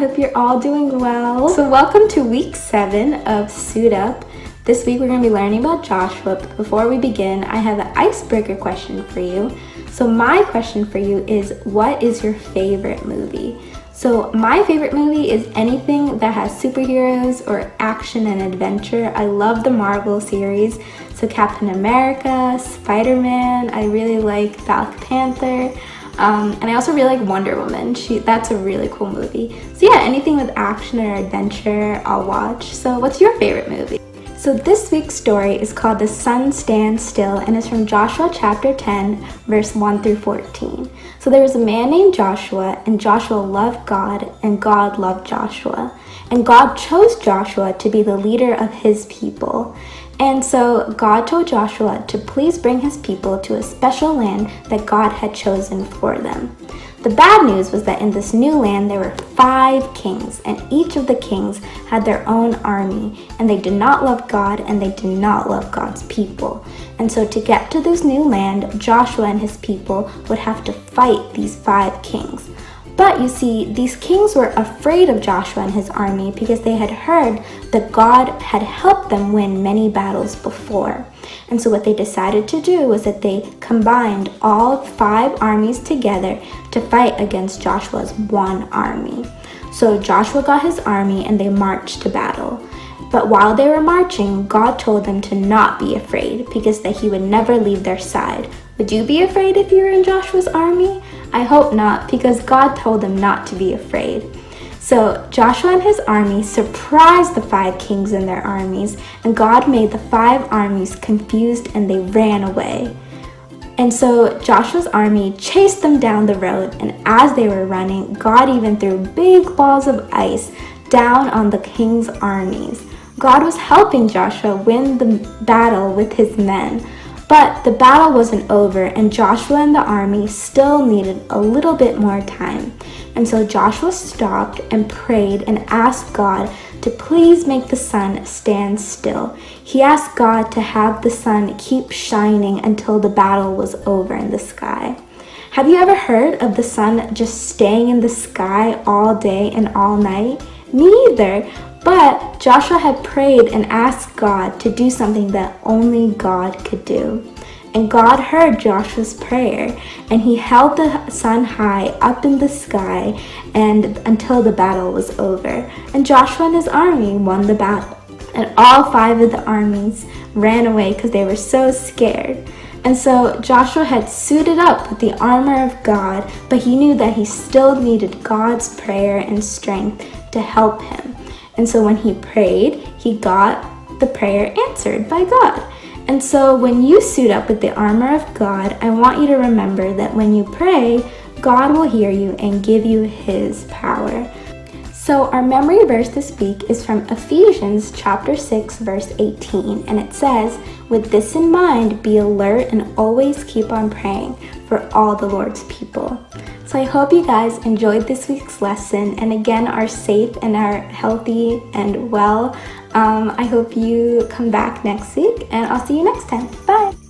hope you're all doing well. So welcome to week 7 of Suit Up. This week we're going to be learning about Joshua, but before we begin, I have an icebreaker question for you. So my question for you is, what is your favorite movie? So my favorite movie is anything that has superheroes or action and adventure. I love the Marvel series, so Captain America, Spider-Man, I really like Black Panther, and I also really like Wonder Woman. That's a really cool movie. So yeah, anything with action or adventure, I'll watch. So what's your favorite movie? So this week's story is called The Sun Stands Still, and it's from Joshua chapter 10, verse 1 through 14. So there was a man named Joshua, and Joshua loved God, and God loved Joshua. And God chose Joshua to be the leader of his people. And so God told Joshua to please bring his people to a special land that God had chosen for them. The bad news was that in this new land there were 5 kings, and each of the kings had their own army, and they did not love God and they did not love God's people. And so to get to this new land, Joshua and his people would have to fight these 5 kings. But you see, these kings were afraid of Joshua and his army because they had heard that God had helped them win many battles before. And so what they decided to do was that they combined all 5 armies together to fight against Joshua's one army. So Joshua got his army and they marched to battle. But while they were marching, God told them to not be afraid because that he would never leave their side. Would you be afraid if you were in Joshua's army? I hope not, because God told them not to be afraid. So Joshua and his army surprised the 5 kings and their armies, and God made the 5 armies confused and they ran away. And so Joshua's army chased them down the road, and as they were running, God even threw big balls of ice down on the king's armies. God was helping Joshua win the battle with his men. But the battle wasn't over, and Joshua and the army still needed a little bit more time. And so Joshua stopped and prayed and asked God to please make the sun stand still. He asked God to have the sun keep shining until the battle was over in the sky. Have you ever heard of the sun just staying in the sky all day and all night? Me either. But Joshua had prayed and asked God to do something that only God could do. And God heard Joshua's prayer, and he held the sun high up in the sky and until the battle was over. And Joshua and his army won the battle. And all 5 of the armies ran away because they were so scared. And so Joshua had suited up with the armor of God, but he knew that he still needed God's prayer and strength to help him. And so when he prayed, he got the prayer answered by God. And so when you suit up with the armor of God, I want you to remember that when you pray, God will hear you and give you his power. So our memory verse this week is from Ephesians chapter 6, verse 18. And it says, "With this in mind, be alert and always keep on praying for all the Lord's people." So I hope you guys enjoyed this week's lesson and again are safe and are healthy and well. I hope you come back next week, and I'll see you next time. Bye!